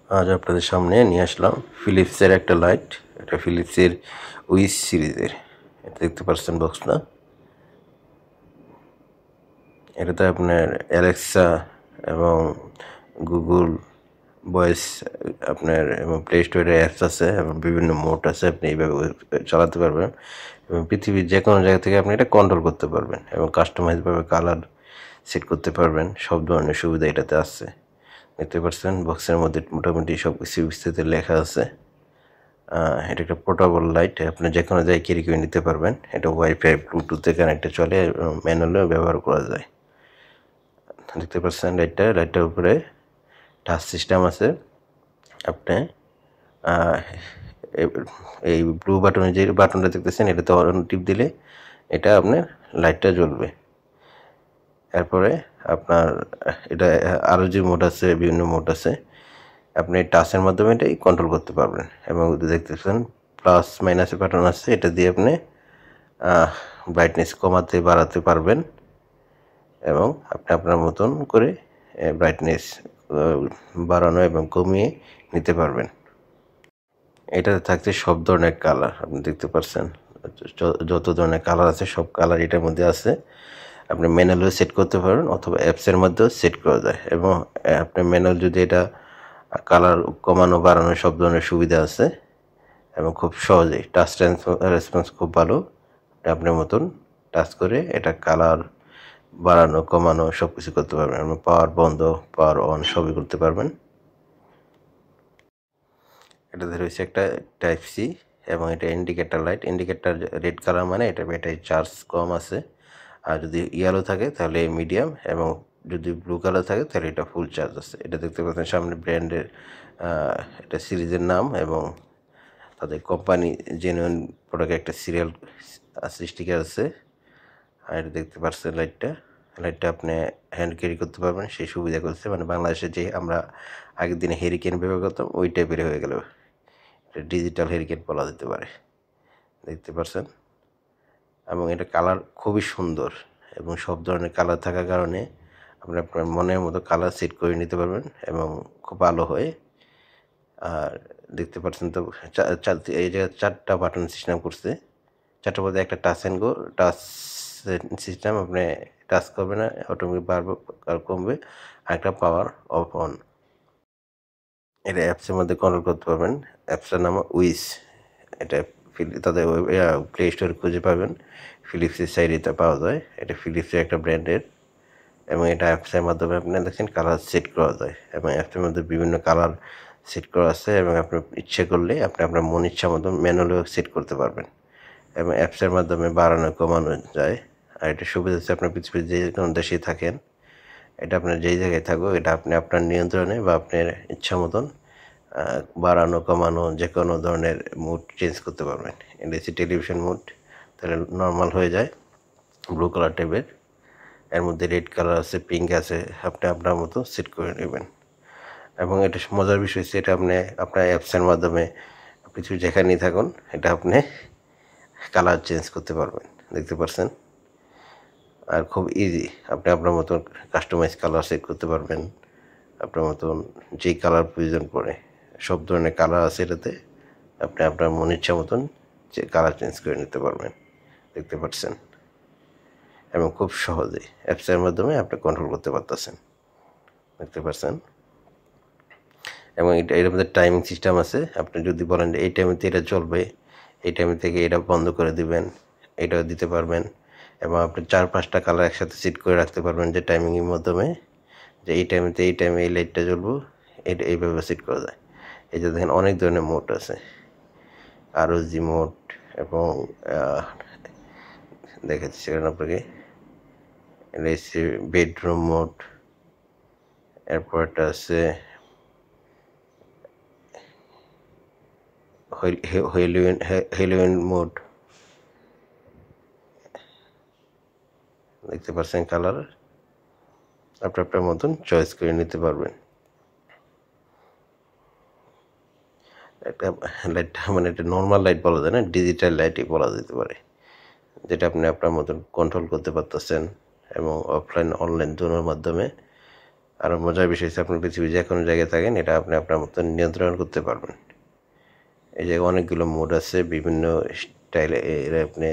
আজ আপনাদের সামনে নিয়ে আসলাম ফিলিপসের একটা লাইট। এটা ফিলিপসের উইস সিরিজের। এটা দেখতে পাচ্ছেন বক্সটা। এটাতে আপনার অ্যালেক্সা এবং গুগল ভয়েস আপনার এবং প্লে স্টোরে অ্যাপস আছে এবং বিভিন্ন মোড আছে, আপনি এইভাবে চালাতে পারবেন এবং পৃথিবীর যে কোনো জায়গা থেকে আপনি এটা কন্ট্রোল করতে পারবেন এবং কাস্টমাইজভাবে কালার সেট করতে পারবেন। সব ধরনের সুবিধা এটাতে আছে। দেখতে পাচ্ছেন বক্সের মধ্যে মোটামুটি সব কিছু বিস্তারিত লেখা আছে। এটা একটা পোর্টেবল লাইট, আপনি যে কোনো জায়গায় ক্যারি করে নিতে পারবেন। এটা ওয়াইফাই ব্লুটুথে কানেক্টে চলে, ম্যানুয়ালিও ব্যবহার করা যায়। দেখতে পাচ্ছেন লাইটটার উপরে টাচ সিস্টেম আছে। আপনি এই ব্লু বাটনে যে বাটনটা দেখতেছেন, এটাতে অন টিপ দিলে এটা আপনার লাইটটা জ্বলবে। এরপরে আপনার এটা আরও যে মোড আছে, বিভিন্ন মোড আছে, আপনি টাচের মাধ্যমে এটাই কন্ট্রোল করতে পারবেন। এবং দেখতেছেন প্লাস মাইনাসের বাটন আছে, এটা দিয়ে আপনি ব্রাইটনেস কমাতে বাড়াতে পারবেন এবং আপনি আপনার মতন করে ব্রাইটনেস বাড়ানো এবং কমিয়ে নিতে পারবেন। এটাতে থাকছে সব ধরনের কালার, আপনি দেখতে পাচ্ছেন যত ধরনের কালার আছে সব কালার এটার মধ্যে আছে। আপনি ম্যানুয়ালও সেট করতে পারেন অথবা অ্যাপসের মধ্যেও সেট করা যায়। এবং আপনি ম্যানুয়াল যদি এটা কালার কমানো বাড়ানো সব ধরনের সুবিধা আছে এবং খুব সহজেই টাচ রেসপন্স খুব ভালো। আপনার মতন টাচ করে এটা কালার বাড়ানো কমানো সব কিছু করতে পারবেন এবং পাওয়ার বন্ধ পাওয়ার অন সবই করতে পারবেন। এটাতে রয়েছে একটা টাইপ সি এবং এটা indicator light. Indicator red colour মানে এটা ব্যাটারি চার্জ কম আছে, আর যদি ইয়েলো থাকে তাহলে মিডিয়াম এবং যদি ব্লু কালার থাকে তাহলে এটা ফুল চার্জ আছে। এটা দেখতে পাচ্ছেন সামনে ব্র্যান্ডের এটা সিরিজের নাম এবং তাদের কোম্পানি জেনুইন প্রোডাক্টের একটা সিরিয়াল স্টিকার আছে। আর এটা দেখতে পাচ্ছেন লাইটটা আপনি হ্যান্ড ক্যারি করতে পারবেন, সেই সুবিধা করছে। মানে বাংলাদেশে যে আমরা আগের দিনে হেরিকেন ব্যবহার করতাম ওই টাইপের হয়ে গেল, এটা ডিজিটাল হেরিকেন বলা যেতে পারে। দেখতে পাচ্ছেন এবং এটা কালার খুবই সুন্দর এবং সব ধরনের কালার থাকার কারণে আপনি আপনার মনের মতো কালার সেট করে নিতে পারবেন এবং খুব ভালো হয়। আর দেখতে পাচ্ছেন তো এই যে 4টা বাটন সিস্টেম করছে, 4টার মধ্যে একটা touch and go touch system. আপনি টাচ করবে না, অটোমেটিক বাড়বে আর কমবে। আরেকটা পাওয়ার অফ অন, এটা অ্যাপসের মধ্যে কন্ট্রোল করতে পারবেন। অ্যাপসটার নাম উইস। এটা তাদের প্লে স্টোরে খুঁজে পাবেন, ফিলিপসের সাইডে পাওয়া যায়। এটা ফিলিপসের একটা ব্র্যান্ডের এবং এটা অ্যাপসের মাধ্যমে আপনি দেখছেন কালার সেট করা যায় এবং অ্যাপসের মধ্যে বিভিন্ন কালার সেট করা আছে এবং আপনি ইচ্ছে করলে আপনি আপনার মন ইচ্ছা মতো ম্যানুয়ালিও সেট করতে পারবেন এবং অ্যাপসের মাধ্যমে বাড়ানো কমানো যায়। আর এটা সুবিধা হচ্ছে আপনার পৃথিবীর যে কোনো দেশেই থাকেন, এটা আপনার যেই জায়গায় থাকুক এটা আপনি আপনার নিয়ন্ত্রণে বা আপনার ইচ্ছা মতন বাড়ানো কমানো যে কোনো ধরনের মুড চেঞ্জ করতে পারবেন। এটা হচ্ছে টেলিভিশন মুড, তাহলে নর্মাল হয়ে যায় ব্লু কালার টাইপের। এর মধ্যে রেড কালার আছে, পিঙ্ক আছে, আপনি আপনার মতো সেট করে নেবেন। এবং এটা মজার বিষয় হচ্ছে এটা আপনি আপনার অ্যাপসের মাধ্যমে পৃথিবীর যেখানেই থাকুন এটা আপনি কালার চেঞ্জ করতে পারবেন। দেখতে পাচ্ছেন আর খুব ইজি, আপনি আপনার মতন কাস্টমাইজ কালার সেট করতে পারবেন। আপনার মতন যেই কালার প্রয়োজন পড়ে সব ধরনের কালার আছে এটাতে, আপনি আপনার মন ইচ্ছা মতন যে কালার চেঞ্জ করে নিতে পারবেন। দেখতে পাচ্ছেন এবং খুব সহজে অ্যাপসের মাধ্যমে আপনি কন্ট্রোল করতে পারতেছেন। দেখতে পাচ্ছেন এবং এটার মধ্যে টাইমিং সিস্টেম আছে। আপনি যদি বলেন যে এই টাইমেতে এটা চলবে, এই টাইম থেকে এটা বন্ধ করে দিবেন, এটাও দিতে পারবেন। এবং আপনি 4-5টা কালার একসাথে সেট করে রাখতে পারবেন যে টাইমিংয়ের মাধ্যমে যে এই টাইমেতে এই টাইমে এই লাইটটা জ্বলবো, এটা এইভাবে সেট করা যায়। এই যে দেখেন অনেক ধরনের মোড আছে, ROG মোড এবং দেখাচ্ছি সেখানে আপনাকে। এটা হচ্ছে বেডরুম মোড, এরপর একটা আছে হেলোইন মোড। দেখতে পাচ্ছেন কালার আপনি আপনার মতন চয়েস করে নিতে পারবেন। একটা লাইট মানে এটা নর্মাল লাইট বলা যায় না, ডিজিটাল লাইটই বলা যেতে পারে, যেটা আপনি আপনার মতন কন্ট্রোল করতে পারতেছেন এবং অফলাইন অনলাইন দুটোর মাধ্যমে আরও মজার বিষয় হচ্ছে আপনার পৃথিবীর যে কোনো জায়গায় থাকেন এটা আপনি আপনার মতো নিয়ন্ত্রণ করতে পারবেন। এই জায়গায় অনেকগুলো মোড আছে, বিভিন্ন স্টাইলে এরা আপনি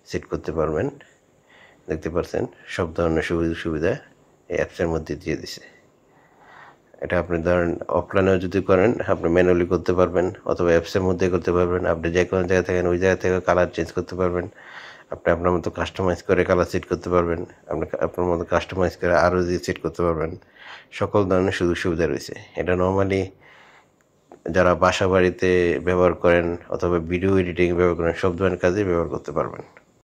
সেট করতে পারবেন। দেখতে পাচ্ছেন সব ধরনের সুবিধা এই অ্যাপসের মধ্যে দিয়ে দিছে। এটা আপনি ধরেন অফলাইনেও যদি করেন আপনি ম্যানুয়ালি করতে পারবেন, অথবা অ্যাপসের মধ্যে করতে পারবেন। আপনি যে কোনো জায়গায় থাকেন ওই জায়গা থেকে কালার চেঞ্জ করতে পারবেন। আপনি আপনার মতো কাস্টমাইজ করে কালার সেট করতে পারবেন। আপনি আপনার মতো কাস্টমাইজ করে আরও দিয়ে সেট করতে পারবেন। সকল ধরনের সুযোগ সুবিধা রয়েছে। এটা নর্মালি যারা বাসা বাড়িতে ব্যবহার করেন অথবা ভিডিও এডিটিং ব্যবহার করেন সব ধরনের কাজে ব্যবহার করতে পারবেন।